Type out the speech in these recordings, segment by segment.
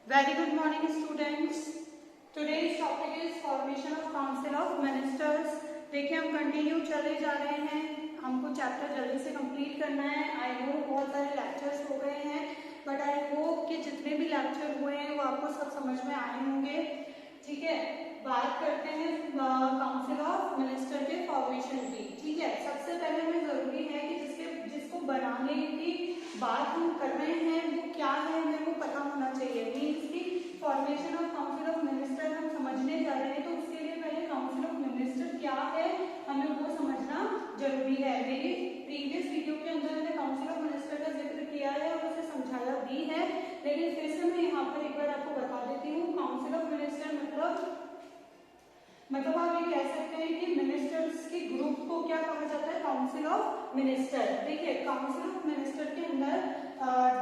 Very good morning students. Today's topic is formation of council of ministers. देखिए हम continue चले जा रहे हैं, हमको चैप्टर जल्दी से कंप्लीट करना है। आई होप बहुत सारे लेक्चर्स हो गए हैं, बट आई होप कि जितने भी लेक्चर हुए हैं वो आपको सब समझ में आए होंगे। ठीक है, बात करते हैं काउंसिल ऑफ मिनिस्टर के फॉर्मेशन की। ठीक है, सबसे पहले हमें जरूरी है कि जिसको बनाने की बात हम कर रहे हैं वो क्या है, हमें वो पता होना चाहिए। मीन्स की formation of council of minister हम समझने जा रहे हैं, तो उसके लिए पहले काउंसिल ऑफ मिनिस्टर क्या है हमें वो समझना जरूरी है। मेरी प्रीवियस वीडियो के अंदर मैंने काउंसिल ऑफ मिनिस्टर का जिक्र किया है और उसे समझाया भी है, लेकिन फिर से मैं यहाँ पर एक बार आपको बता देती हूँ। काउंसिल ऑफ मिनिस्टर मतलब आप ये कह सकते हैं कि मिनिस्टर्स के ग्रुप को क्या कहा जाता है, काउंसिल ऑफ मिनिस्टर। देखिए, काउंसिल ऑफ मिनिस्टर के अंदर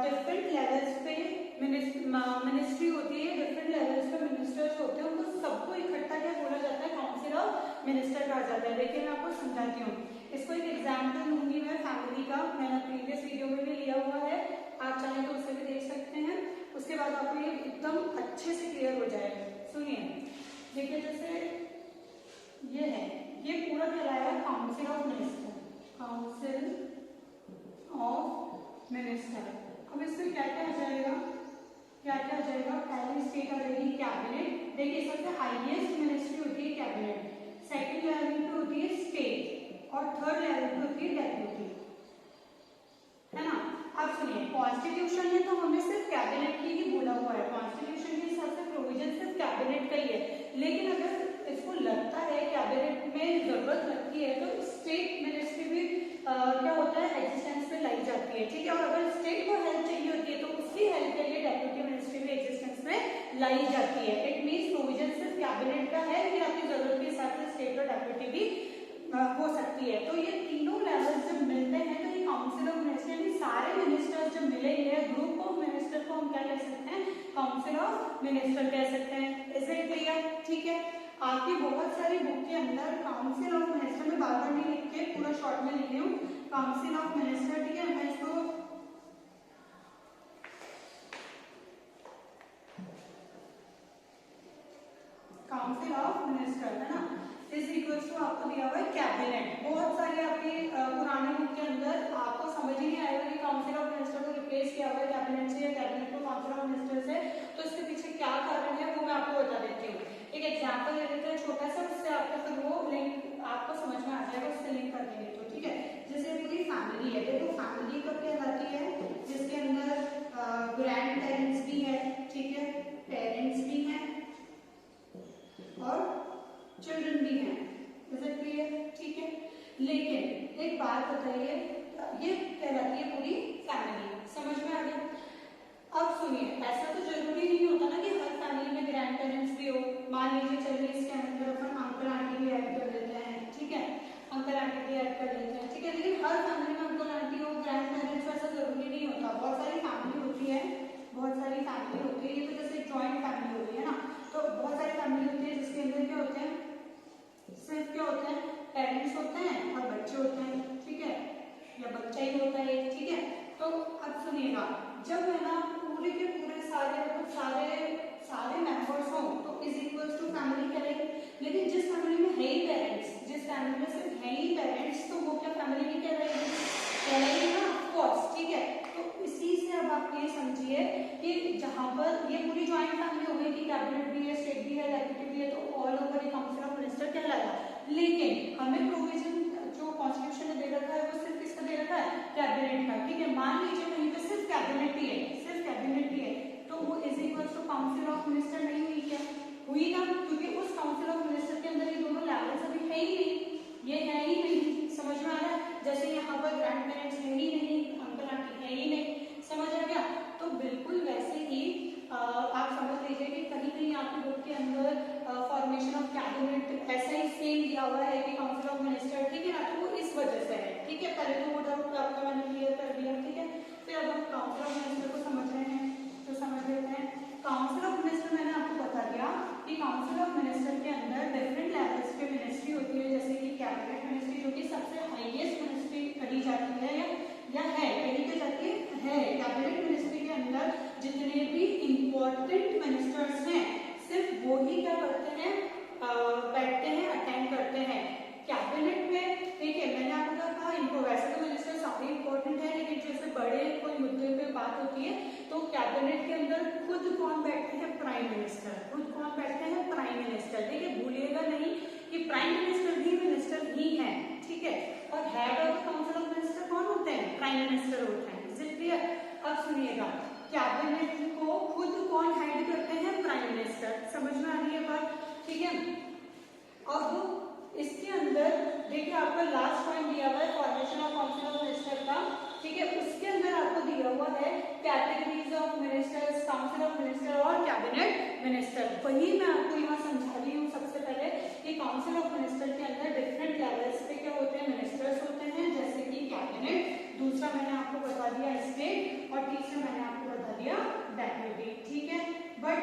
डिफरेंट लेवल्स पे मिनिस्ट्री होती है, डिफरेंट लेवल्स पे मिनिस्टर्स होते हैं, उनको सबको इकट्ठा क्या बोला जाता है, काउंसिल ऑफ मिनिस्टर कहा जाता है। देखिए मैं आपको समझाती हूँ, इसको एक एग्जाम्पल दूंगी मैं फैमिली का, मैंने प्रीवियस वीडियो में भी लिया हुआ है, आप चाहें तो उसे भी देख सकते हैं। उसके बाद आपको ये एकदम अच्छे से क्लियर हो जाएगा। सुनिए, देखिए जैसे ये है, ये पूरा कहलाएगा council of minister, council of minister. अब इसमें क्या क्या आ जाएगा, क्या क्या आ जाएगा, पहली स्टेट आ जाएगी कैबिनेट। देखिए सबसे हाईएस्ट मिनिस्ट्री होती है कैबिनेट, सेकंड लेवल पे होती है स्टेट और थर्ड लेवल पे होती है डेप्यूटी, है ना। अब सुनिए, कॉन्स्टिट्यूशन में तो हमें सिर्फ कैबिनेट की ही बोला हुआ है, कॉन्स्टिट्यूशन के हिसाब से प्रोविजन सिर्फ कैबिनेट का ही है, लेकिन अगर इसको लगता है कैबिनेट में जरूरत लगती है तो स्टेट मिनिस्ट्री भी क्या होता है, एग्जिस्टेंस में लाई जाती है। ठीक है, और अगर स्टेट को हेल्प चाहिए होती है तो उसकी हेल्प के लिए डेप्यूटी मिनिस्ट्री भी एग्जिस्टेंस में लाई जाती है। इट मींस प्रोविजन सिर्फ कैबिनेट का है, लेकिन आपकी जरूरत के हिसाब से स्टेट और डेप्यूटी भी हो सकती है। तो ये तीनों लेवल जब मिलते हैं तो ये काउंसिल ऑफ मिनिस्टर, सारे मिनिस्टर्स जब मिलेंगे, ग्रुप ऑफ मिनिस्टर को हम क्या कह सकते हैं, काउंसिल ऑफ मिनिस्टर कह सकते हैं। Is it clear? ठीक है, आपकी बहुत सारी बुक के अंदर काउंसिल ऑफ मिनिस्टर में बार बार नहीं लिख के पूरा शॉर्ट में लिख रही हूँ, काउंसिल ऑफ मिनिस्टर। ठीक है, मैं इसको काउंसिल ऑफ मिनिस्टर है ना, इज इक्वल्स टू आपको दिया हुआ है कैबिनेट। बहुत सारे आपके पुराने बुक के अंदर आपको समझ ही नहीं आएगा कि काउंसिल ऑफ मिनिस्टर को रिप्लेस किया हुआ है कैबिनेट से या कैबिनेट को काउंसिल ऑफ मिनिस्टर से, तो इसके पीछे क्या कारण है वो मैं आपको बता देती हूँ। एक एग्जाम्पल ले लेते हैं छोटा सा, उससे आपको फिर वो लिंक आपको समझ में आ जाएगा, उससे लिंक कर देंगे। तो ठीक है, जैसे पूरी फैमिली है, देखो फैमिली कब कहलाती है, जिसके अंदर ग्रैंड पेरेंट्स भी है, ठीक है, पेरेंट्स भी हैं और चिल्ड्रन भी हैं। Is it clear? ठीक है, लेकिन एक बात बताइए, ये कहलाती है पूरी फैमिली, समझ में आ गया? अब सुनिए, ऐसा तो जरूरी नहीं होता ना कि हर फैमिली में ग्रैंड पेरेंट्स भी हो। मान लीजिए चलिए इसके अंदर अपन अंकल आंटी भी ऐड कर लेते हैं, ठीक है, अंकल आंटी भी ऐड कर लेते हैं, ठीक है, लेकिन हर फैमिली में अंकल आंटी हो, ग्रैंड पेरेंट्स, ऐसा जरूरी नहीं होता। बहुत सारी फैमिली होती है, बहुत सारी फैमिली होती है, ये तो जैसे जॉइंट फैमिली होती है ना, तो बहुत सारी फैमिली होती है जिसके अंदर क्या होते हैं, सिर्फ क्या होते हैं, पेरेंट्स होते हैं और बच्चे होते हैं, ठीक है, या बच्चा ही होता है, ठीक है। तो अब सुनिएगा, जब है ना पूरे के पूरे सारे मेंबर्स हो तो इज इक्वल्स टू फैमिली करेंगे, लेकिन जिस फैमिली में है ही पेरेंट्स, जिस फैमिली में सिर्फ है ही पेरेंट्स, तो वो क्या फैमिली नहीं कहलाएगी ना, ऑफकोर्स, ठीक है। तो इसी से अब आप ये समझिए कि जहां पर ये पूरी ज्वाइंट फैमिली हो गई कि कैबिनेट भी है, स्टेट भी है, डेप्यूटी भी है, तो all over council of minister कहलाएगा। लेकिन हमें प्रोविजन जो कॉन्स्टिट्यूशन ने दे रखा है वो सिर्फ किसका दे रखा है, कैबिनेट का, ठीक है। मान लीजिए कहीं पे सिर्फ कैबिनेट ही है, सिर्फ कैबिनेट ही है, तो वो is equals to council of minister नहीं हुई क्या, हुई ना, क्योंकि उस काउंसिल ऑफ मिनिस्टर के अंदर ये दोनों लेवल्स अभी है ही नहीं, ये है ही नहीं, समझ में आ रहा है? जैसे यहाँ पर ग्रैंड पेरेंट्स है ही नहीं, अंकल आंटी है ही नहीं, समझ आ गया? तो बिल्कुल वैसे ही आप समझ लीजिए कि कहीं कहीं आपकी बुक के अंदर फॉर्मेशन ऑफ कैबिनेट ऐसा ही सेम दिया हुआ है कि काउंसिल ऑफ मिनिस्टर, ठीक है ना, तो वो इस वजह से है, ठीक है। पहले तो वो डाउट आपका मैंने क्लियर कर दिया, ठीक है। फिर अब हम काउंसिल ऑफ मिनिस्टर को समझ रहे हैं, तो समझ लेते हैं। काउंसिल ऑफ मिनिस्टर मैंने आपको बता दिया कि काउंसिल ऑफ मिनिस्टर के अंदर डिफरेंट लेवल्स पे मिनिस्ट्री होती है, जैसे कि कैबिनेट मिनिस्ट्री जो कि सबसे हाईएस्ट मिनिस्ट्री कही जाती है या है, कही तो जाती है कैबिनेट मिनिस्ट्री के अंदर जितने भी इंपॉर्टेंट वो ही क्या करते हैं, बैठते हैं, अटेंड करते हैं। कैबिनेट में ठीक है, मैंने आपको कहा इनको वैसे तो मिनिस्टर सारे इंपॉर्टेंट है, लेकिन जैसे बड़े कोई मुद्दे पे बात होती है तो कैबिनेट के अंदर खुद कौन बैठते हैं, प्राइम मिनिस्टर। खुद कौन बैठते हैं, प्राइम मिनिस्टर। देखिए भूलिएगा नहीं कि प्राइम मिनिस्टर भी मिनिस्टर ही है, ठीक है। और head of council of minister कौन होते हैं, प्राइम मिनिस्टर होते हैं। Is it clear? अब सुनिएगा, कैबिनेट को खुद कौन हेड करते हैं, प्राइम मिनिस्टर। समझ में आ रही है बात, ठीक है। अब इसके अंदर देखिए आपका लास्ट पॉइंट दिया हुआ है formation of council of minister का, ठीक है। उसके अंदर आपको दिया हुआ है categories of ministers, council of minister और कैबिनेट मिनिस्टर। वही मैं आपको यहाँ समझा रही हूँ सबसे पहले कि काउंसिल ऑफ मिनिस्टर के अंदर डिफरेंट लेवल्स पे क्या होते हैं, मिनिस्टर्स होते हैं, जैसे कि कैबिनेट, दूसरा मैंने आपको बता दिया स्टेट, और तीसरा मैंने आपको बता दिया डेप्यूटी, ठीक है। बट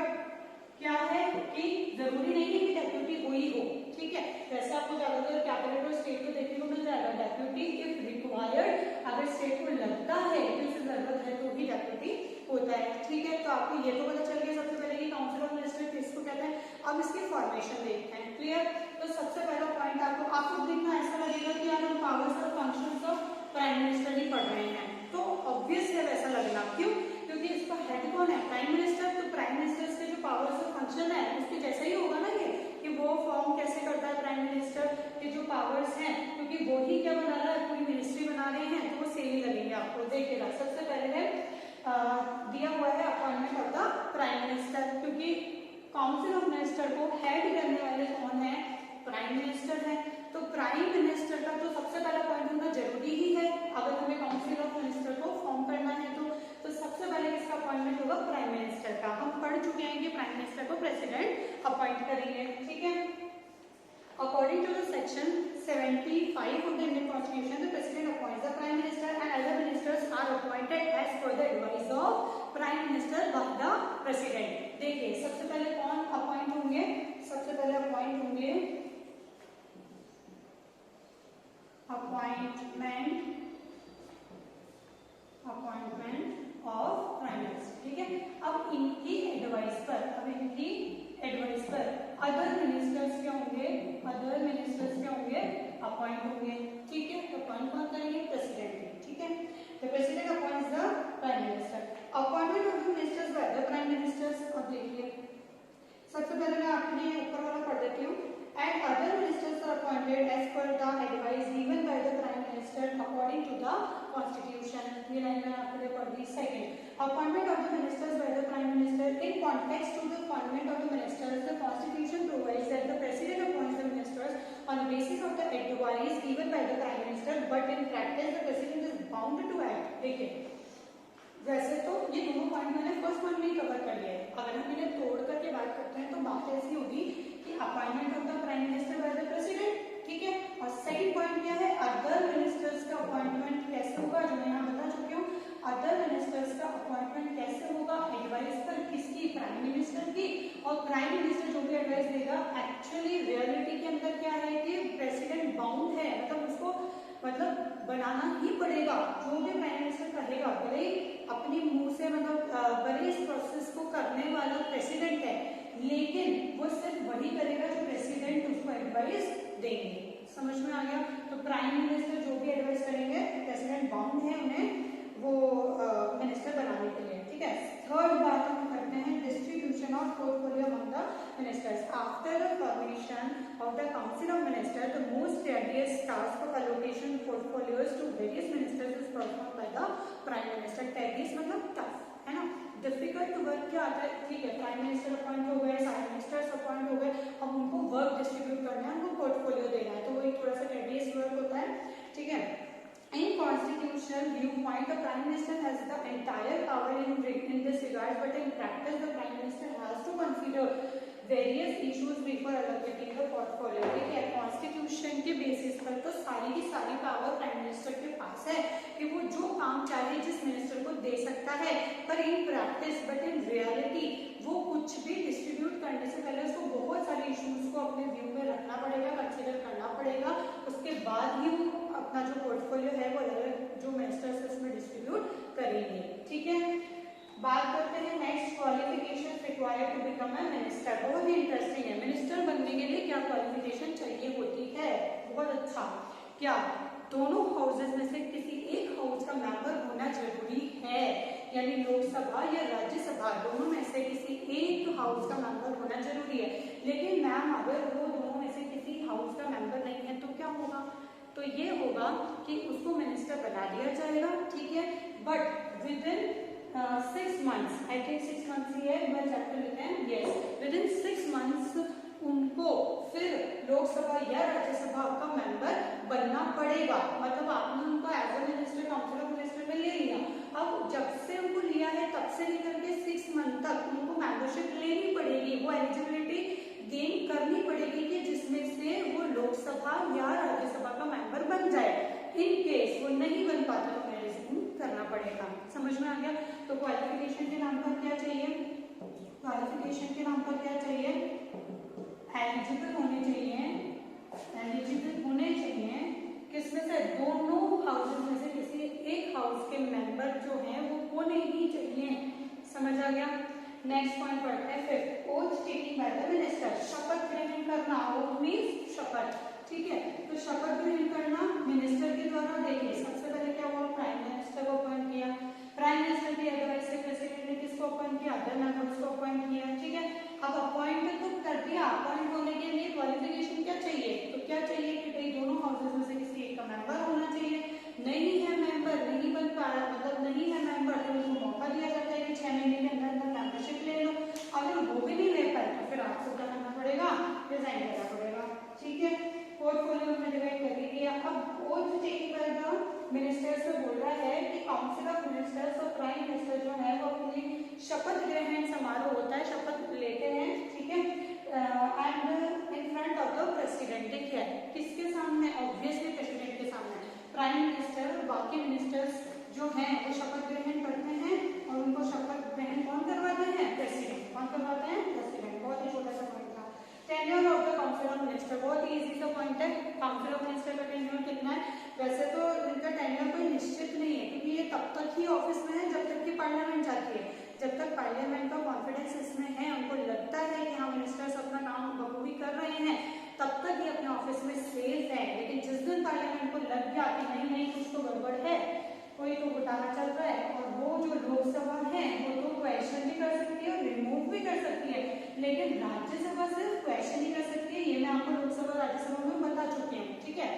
क्या है कि जरूरी नहीं है कि डेप्यूटी वही हो, ठीक है। वैसे आपको ज्यादातर कैबिनेट और स्टेट को देखने को मिल जाएगा डेप्यूटी इफ रिक्वायर्ड, अगर स्टेट को लगता है कि उसे जरूरत है तो भी डेप्यूटी होता है, ठीक है। तो आपको ये तो पता चल गया सबसे पहले कि काउंसिल ऑफ मिनिस्टर किसको कहते हैं। अब इसकी फॉर्मेशन देखते हैं, क्लियर। तो सबसे पहला पॉइंट आपको देखना ऐसा लगेगा कि यार हम पावर्स और फंक्शंस ऑफ प्राइम मिनिस्टर ही पढ़ रहे हैं, तो ऑब्वियस है वैसा लगना। क्यों? क्योंकि इसका हेड कौन है, प्राइम मिनिस्टर। तो प्राइम मिनिस्टर के जो पावर्स और फंक्शन है उसके जैसा ही होगा ना ये, कि वो फॉर्म कैसे करता है प्राइम मिनिस्टर के जो पावर्स हैं, क्योंकि वो ही क्या बना रहा है, पूरी मिनिस्ट्री बना रहे हैं, तो वो सेम ही लगेंगे आपको। देखिएगा सबसे पहले है दिया हुआ है appointment of the prime minister, क्योंकि काउंसिल ऑफ मिनिस्टर को हेड करने वाले कौन है, प्राइम मिनिस्टर है। तो प्राइम मिनिस्टर का तो सबसे पहला पॉइंट होना जरूरी ही है अगर हमें काउंसिल ऑफ मिनिस्टर को फॉर्म करना है तो सबसे पहले किसका अपॉइंटमेंट होगा, प्राइम मिनिस्टर का। हम पढ़ चुके हैं कि प्राइम मिनिस्टर को प्रेसिडेंट अपॉइंट करेंगे, ठीक है। According to the section 75 of the Indian Constitution, the President appoints the Prime Minister and other ministers are appointed as per the advice of Prime Minister by the President. देखिए सबसे पहले कौन appoint होंगे, सबसे पहले अपॉइंट होंगे appointment of prime minister, ठीक है। अब इनकी एडवाइस पर अदर मिनिस्टर्स क्या होंगे, अपॉइंट होंगे, ठीक है। अपॉइंट कौन करेंगे, प्रेसिडेंट, ठीक है। The president appoints the prime minister. Appointment of the ministers bye the prime ministers. अब देखिए सबसे पहले मैं आपके लिए ऊपर वाला पढ़ देती हूँ। And other ministers are appointed as per the advice given by the Prime Minister according to the Constitution. ये लाइन मैंने आपके लिए पढ़ दी। Second, appointment of the ministers by the Prime Minister in context to the appointment of the ministers. The Constitution provides that the President appoints the ministers on the basis of the advice given by the Prime Minister, but in practice the President is bound to act. देखिए वैसे तो ये दोनों point मैंने first point में ही cover कर लिया है। अगर हम इन्हें तोड़ करके बात करते हैं तो बात ऐसी होगी कि appointment of the prime minister by the president, ठीक है। और सेकंड पॉइंट क्या है, अदर मिनिस्टर्स का अपॉइंटमेंट कैसे होगा, जो मैं यहाँ बता चुकी हूँ। अदर मिनिस्टर्स का अपॉइंटमेंट कैसे होगा, एडवाइस पर किसकी, प्राइम मिनिस्टर की। और प्राइम मिनिस्टर जो भी एडवाइस देगा, एक्चुअली रियलिटी के अंदर क्या है कि प्रेसिडेंट बाउंड है, मतलब बनाना ही पड़ेगा जो भी प्राइम मिनिस्टर कहेगा, भले अपनी मुंह से भले इस प्रोसेस को करने वाला प्रेसिडेंट है, लेकिन वो सिर्फ वही करेगा जो प्रेसिडेंट उसको एडवाइस देंगे। समझ में आ गया? तो प्राइम मिनिस्टर जो भी एडवाइस करेंगे, प्रेसिडेंट बाउंड है उन्हें वो मिनिस्टर बनाने के लिए, ठीक है। थर्ड बात हम करते हैं distribution of portfolio among the ministers. After the formation of the council of minister, the most tedious task of allocation portfolios to various ministers is performed by the prime minister. Tedious मतलब tough, है ना। Difficult work क्या आता है, ठीक है। Prime minister appoint हो गए, सारे मिनिस्टर्स अपॉइंट हो गए, अब उनको वर्क डिस्ट्रीब्यूट करना है, उनको पोर्टफोलियो देना है, तो वो एक थोड़ा सा टेडियस वर्क होता है, ठीक है। In constitutional viewpoint, the Prime Minister has the entire power in this regard, but in practice, the Prime Minister has to consider various issues before allocating the portfolio. ठीक है, कॉन्स्टिट्यूशन के basis पर तो सारी की सारी पावर प्राइम मिनिस्टर के पास है कि वो जो काम चाहे जिस मिनिस्टर को दे सकता है, पर in practice but in reality वो कुछ भी डिस्ट्रीब्यूट करने से पहले उसको बहुत सारे इश्यूज को अपने व्यू में रखना पड़ेगा, कंसिडर करना पड़ेगा, उसके बाद ही वो अपना जो पोर्टफोलियो है वो अलग जो मिनिस्टर्स उसमें डिस्ट्रीब्यूट करेंगे, ठीक है। बात करते हैं next qualification required qualified to become a minister. बहुत ही इंटरेस्टिंग है, मिनिस्टर बनने के लिए क्या क्वालिफिकेशन चाहिए होती है। बहुत अच्छा, क्या दोनों हाउसेज में से किसी एक हाउस का मेंबर होना जरूरी है, यानी लोकसभा या राज्यसभा दोनों में से किसी एक हाउस का मेंबर होना जरूरी है। लेकिन मैम अगर वो दोनों में से किसी हाउस का मेंबर नहीं है तो क्या होगा, तो ये होगा कि उसको मिनिस्टर बना दिया जाएगा, ठीक है, but with in 6 months, I think 6 months ही है, मैं चेक कर लेते हैं, yes, विद इन 6 months उनको फिर लोकसभा या राज्यसभा का मेंबर बनना पड़ेगा। मतलब आपने उनको as a minister council of minister में ले लिया, अब जब से उनको लिया है तब से लेकर के 6 मंथ तक उनको मेंबरशिप लेनी पड़ेगी, वो एलिजिबिलिटी गेन करनी पड़ेगी कि जिसमें से वो लोकसभा या राज्यसभा का मेंबर बन जाए। इन केस वो नहीं बन पाता तो रिजाइन करना पड़ेगा। समझ में आ गया? तो क्वालिफिकेशन के नाम पर क्या चाहिए, क्वालिफिकेशन के नाम पर क्या चाहिए, एलिजिबल होने चाहिए, एलिजिबल होने चाहिए किसमें से, दोनों हाउसेज में से किसी एक हाउस के मेंबर जो हैं वो होने ही चाहिए। समझ आ गया? नेक्स्ट पॉइंट पढ़ते हैं फिर, oath taking by the minister, शपथ ग्रहण करना, ओथ मींस शपथ, ठीक है, तो शपथ ग्रहण करना मिनिस्टर के द्वारा। देखिए सबसे पहले क्या हुआ, प्राइम मिनिस्टर को अपॉइंट किया, प्राइम मिनिस्टर की अदरवाइज से प्रेसिडेंट ने किसको अपॉइंट किया, अदर मेंबर्स को अपॉइंट किया, ठीक है। अब अपॉइंट तो कर दिया, अपॉइंट होने के लिए क्वालिफिकेशन क्या चाहिए, तो क्या चाहिए कि भाई दोनों हाउसेज में से किसी एक का मेंबर होना चाहिए। नहीं है मेंबर, नहीं बन पा रहा, मतलब नहीं है मेंबर, तो उनको मौका दिया जाता है कि 6 महीने के अंदर अंदर मेंबरशिप ले लो। अगर वो भी नहीं ले पाए तो फिर आपको क्या करना पड़ेगा, रिजाइन करना पड़ेगा, ठीक है। पोर्टफोलियो में डिवाइड कर दिया। अब oath taking by the minister से बोल रहा है कि काउंसिल ऑफ मिनिस्टर्स और प्राइम मिनिस्टर जो है वो अपनी शपथ ग्रहण समारोह होता है, शपथ लेते हैं, ठीक है, and in front of the president. देखिए किसके सामने, ऑब्वियसली प्रेसिडेंट के सामने। प्राइम मिनिस्टर और बाकी मिनिस्टर्स जो हैं वो शपथ ग्रहण करते हैं और उनको शपथ ग्रहण कौन करवाते हैं, प्रेसिडेंट। कौन करवाते हैं, प्रेसिडेंट। बहुत ही छोटा सा पॉइंट था। Tenure of the council of minister, बहुत ही इजी सा पॉइंट है। काउंसिल ऑफ मिनिस्टर का टेन्योर कितना है, वैसे तो इनका टेन्योर कोई निश्चित नहीं है क्योंकि ये तब तक ही ऑफिस में है जब तक कि पार्लियामेंट जाती है। जब तक पार्लियामेंट का कॉन्फिडेंस इसमें है, उनको लगता है कि हाँ मिनिस्टर्स अपना काम बखूबी कर रहे हैं, तब तक ये अपने ऑफिस में सेफ है। लेकिन जिस दिन पार्लियामेंट को लग गया कि नहीं नहीं कुछ तो गड़बड़ है, कोई तो घोटाला चल रहा है, और वो जो लोकसभा है वो तो क्वेश्चन भी कर सकती है और रिमूव भी कर सकती है, लेकिन राज्यसभा सिर्फ क्वेश्चन ही कर सकती है। ये मैं आपको लोकसभा राज्यसभा में बता चुकी हूँ, ठीक है,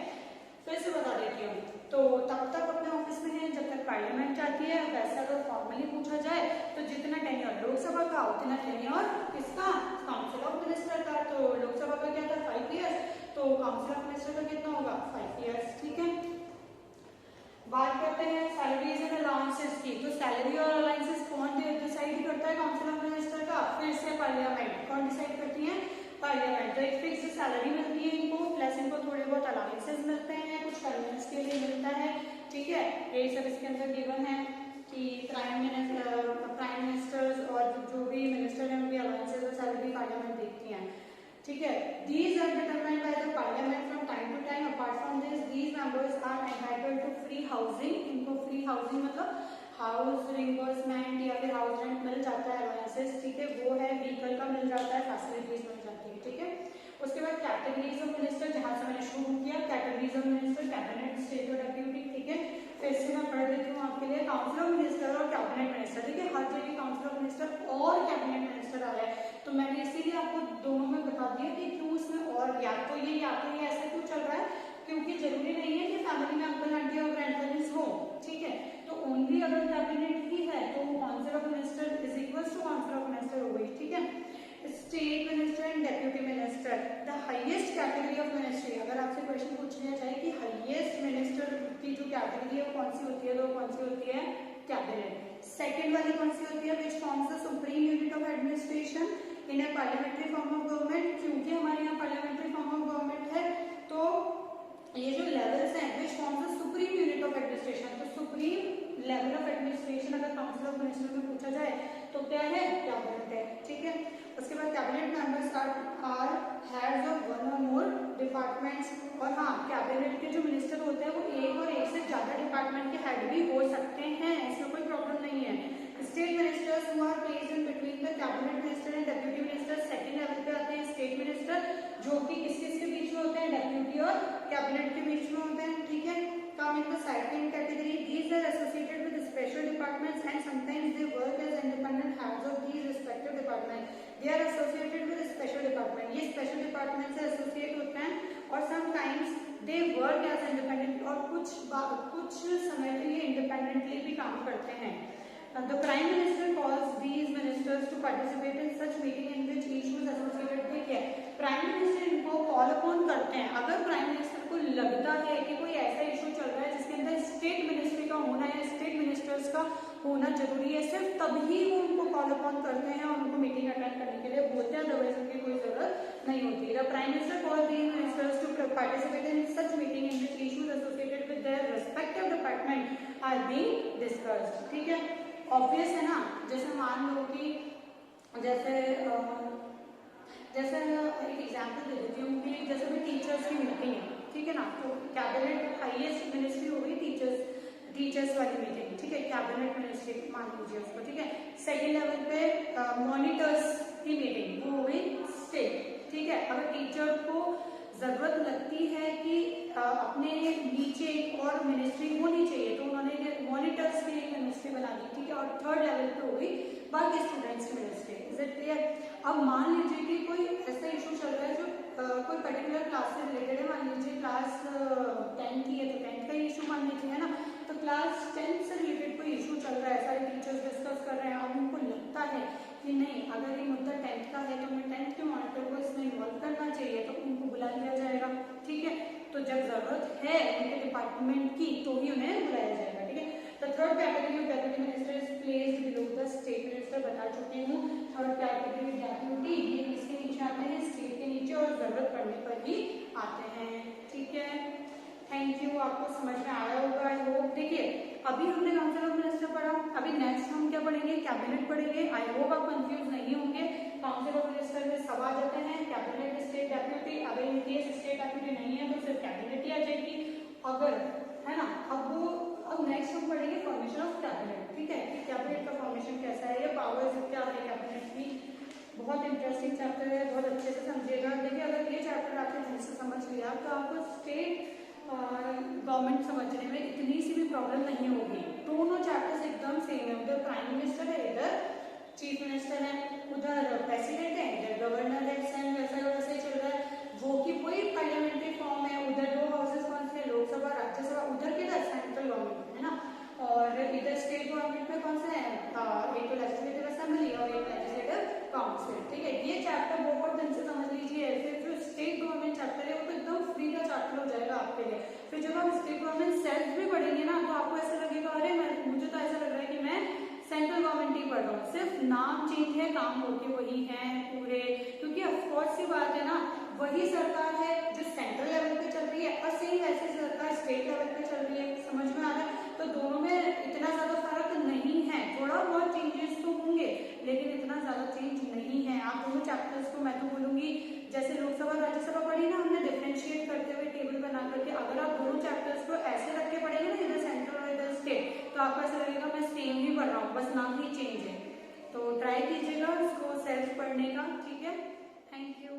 फिर से बता देती हूँ। तो तब तक अपने ऑफिस में है जब तक पार्लियामेंट जाती है। वैसे अगर फॉर्मली पूछा जाए तो जितना टेन्योर लोकसभा का उतना टेन्योर किसका, काउंसिल ऑफ मिनिस्टर का। तो लोकसभा का क्या था, 5 ईयर्स, तो काउंसिल ऑफ मिनिस्टर का कितना होगा, 5 ईयर्स, ठीक है। बात करते हैं सैलरीज एंड अलाउंसेस की। तो सैलरी और अलाउंसेस कौन डिसाइड करता है, काउंसिल ऑफ मिनिस्टर का, फिर से पार्लियामेंट। कौन डिसाइड करती है, पार्लियामेंट। तो एक फिक्स सैलरी मिलती है इनको, प्लस इनको थोड़े बहुत अलाउंसेस मिलते हैं, कुछ कन्वीनियंस के लिए मिलता है, ठीक है। यही सब इसके अंदर गिवन है कि प्राइम मिनिस्टर्स और जो भी मिनिस्टर हैं उनकी अलाउंसेस और सैलरी पार्लियामेंट देखती है, ठीक है। These are determined by the parliament from time to time. Apart from this, these members are entitled to free housing. इनको free housing मतलब हाउस रिंबर्समेंट या फिर हाउस रेंट मिल जाता है, अलाउंसेस, ठीक है, वो है, व्हीकल का मिल जाता है, फैसिलिटीज मिल जाती है, ठीक है। उसके बाद कैटेगरीज ऑफ मिनिस्टर, जहां से मैंने शुरू किया, categories of minister, cabinet, state और डेप्यूटी, ठीक है। फिर से मैं पढ़ देती हूँ आपके लिए, काउंसिल ऑफ मिनिस्टर और कैबिनेट मिनिस्टर। देखिए हर जगह काउंसिल ऑफ मिनिस्टर और कैबिनेट मिनिस्टर आ रहा है, तो मैंने इसीलिए आपको दोनों में बता दिया कि क्यों इसमें और या तो ये ऐसा क्यों चल रहा है, क्योंकि जरूरी नहीं है कि फैमिली में अंकल आंटी और ग्रैंड पेरेंट्स हो, ठीक है। तो ओनली अगर कैबिनेट ही है तो council of minister is equal to council of minister हो गई, ठीक है। State minister and deputy minister, the highest category of ministry. अगर आपसे क्वेश्चन पूछ लिया जाए कि हाईएस्ट मिनिस्टर की जो कैटेगरी है वो कौन सी होती है, तो कौन सी होती है, कैबिनेट। सेकंड वाली कौन सी होती है, which forms the supreme unit of administration in A parliamentary form of government. क्योंकि हमारे यहाँ पार्लियामेंट्री फॉर्म ऑफ गवर्नमेंट है तो ये जो लेवल्स हैं, which forms the supreme unit of administration, तो सुप्रीम लेवल ऑफ एडमिनिस्ट्रेशन अगर काउंसिल ऑफ मिनिस्टर में पूछा जाए तो क्या है, कैबिनेट है, ठीक है। उसके बाद cabinet members are heads of one or more departments. और हाँ, कैबिनेट के जो मिनिस्टर होते हैं वो एक और एक से ज्यादा डिपार्टमेंट के हेड भी हो सकते हैं, इसमें कोई प्रॉब्लम नहीं है। State ministers who are placed in between the cabinet minister and of the second category. These are associated with special departments and sometimes they work as independent heads of these respective departments. They are associated with special department. ये special department से associate होते हैं और sometimes they work as independent और कुछ समय पे ये independently भी काम करते हैं. The Prime Minister calls these ministers to participate in such meeting in which issues associated. देखिए, प्राइम मिनिस्टर इनको कॉल अपॉन करते हैं. अगर प्राइम मिनिस्टर को लगता है कि कोई ऐसा इशू चल रहा है जिसके अंदर स्टेट मिनिस्ट्री का होना है, स्टेट मिनिस्टर्स का होना जरूरी है, सिर्फ तभी वो उनको कॉल अपॉन करते हैं और उनको मीटिंग अटेंड करने के लिए बोलते हैं, अदरवाइज उनकी कोई जरूरत नहीं होती. The prime minister call these ministers to participate in such meeting in which issues associated with their respective department are being discussed. ठीक है, ऑब्वियस है ना. जैसे मान लो कि जैसे एक एग्जांपल दे देती हूँ कि जैसे भी टीचर्स की मीटिंग है, ठीक है ना, तो कैबिनेट हाईएस्ट मिनिस्ट्री हो गई टीचर्स वाली मीटिंग. ठीक है, कैबिनेट मिनिस्ट्री मान लीजिए उसको. ठीक है, सेकेंड लेवल पे मॉनिटर्स की मीटिंग वो हो गई स्टेट. ठीक है, अगर टीचर को जरूरत लगती है कि अपने नीचे एक और मिनिस्ट्री होनी चाहिए तो उन्होंने मॉनिटर्स की एक मिनिस्ट्री बना दी. ठीक है, और थर्ड लेवल पे हो गई बाकी स्टूडेंट्स की मिनिस्ट्री. Is it clear? अब मान लीजिए कि कोई ऐसा इशू चल रहा है जो कोई पर्टिकुलर क्लास से रिलेटेड है. मान लीजिए क्लास 10 की है तो 10 का इशू मान लीजिए, है ना. तो क्लास 10 से रिलेटेड कोई इशू चल रहा है, सारे टीचर्स डिस्कस कर रहे हैं और उनको लगता है कि नहीं, अगर ये मुद्दा 10th का है तो हमें 10th के मॉनिटर को इसमें इन्वॉल्व करना चाहिए, तो उनको बुला लिया जाएगा. ठीक है, तो जब जरूरत है उनके डिपार्टमेंट की तो ही उन्हें बुलाया जाएगा. ठीक है, तो third category of deputy minister is placed below the state minister. बता चुकी हूँ. थर्ड कैटेगरी डेप्यूटी ये किसके नीचे आते हैं? स्टेट के नीचे, और जरूरत पड़ने पर ही आते हैं. ठीक है, थैंक यू. आपको समझ में आया होगा आई होप. देखिए, अभी हमने काउंसिल ऑफ मिनिस्टर पढ़ा, अभी नेक्स्ट हम क्या पढ़ेंगे? कैबिनेट पढ़ेंगे. आई होप आप कंफ्यूज नहीं होंगे. काउंसिल ऑफ मिनिस्टर में सब आ जाते हैं, कैबिनेट, स्टेट डेप्यूटी. अगर इन केस स्टेट डेप्यूटी नहीं है तो सिर्फ कैबिनेट ही आ जाएगी. अगर है ना, अब नेक्स्ट हम पढ़ेंगे फॉर्मेशन ऑफ कैबिनेट. ठीक है, कि कैबिनेट का फॉर्मेशन कैसा है, ये पावर्स क्या है कैबिनेट की. बहुत इंटरेस्टिंग चैप्टर है, बहुत अच्छे से समझिएगा. देखिए, अगर ये चैप्टर आपने ढंग से समझ लिया तो आपको स्टेट गवर्नमेंट समझने में इतनी सी भी प्रॉब्लम नहीं होगी. दोनों चैप्टर्स एकदम सेम है. उधर प्राइम मिनिस्टर है, इधर चीफ मिनिस्टर है, उधर प्रेसिडेंट है, इधर गवर्नर है. सेम वैसा ही चल रहा है. वो की वही पार्लियामेंट्री फॉर्म है. उधर दो हाउसेस कौन से? लोकसभा, राज्यसभा. उधर किधर? सेंट्रल गवर्नमेंट, है ना. और इधर स्टेट गवर्नमेंट में कौन से हैं? एक तो लेजिस्लेटिव असेंबली और एक लेजिस्लेटिव काउंसिल. ठीक है, ये चैप्टर बहुत ढंग से समझ लीजिए. फिर जो स्टेट गवर्नमेंट चैप्टर है वो तो एकदम फ्री का चैप्टर हो जाएगा आपके लिए. फिर जब आप स्टेट गवर्नमेंट सेल्स भी पढ़ेंगे ना तो आपको ऐसा लगेगा, अरे मुझे तो ऐसा लग रहा है कि मैं सेंट्रल गवर्नमेंट ही पढ़ रहा हूँ. सिर्फ नाम चेंज है, काम होके वही है पूरे. क्योंकि ऑफकोर्स सी बात है ना, वही सरकार है जो सेंट्रल लेवल पे चल रही है और सेम वैसे सरकार स्टेट लेवल पे चल रही है. समझ में आ रहा है? तो दोनों में इतना ज्यादा फर्क नहीं है. थोड़ा बहुत चेंजेस तो होंगे लेकिन इतना ज्यादा चेंज नहीं है. आप दोनों चैप्टर्स को मैं तो बोलूंगी जैसे लोकसभा राज्यसभा पढ़ी ना हमने डिफरेंशिएट करते हुए टेबल बना करके, अगर आप दोनों चैप्टर्स को ऐसे रख के पढ़ेंगे ना, इधर सेंट्रल और इधर स्टेट, तो आपको ऐसा लगेगा मैं सेम ही पढ़ रहा हूँ, बस नाम ही चेंज है. तो ट्राई कीजिएगा उसको सेल्फ पढ़ने का. ठीक है, थैंक यू.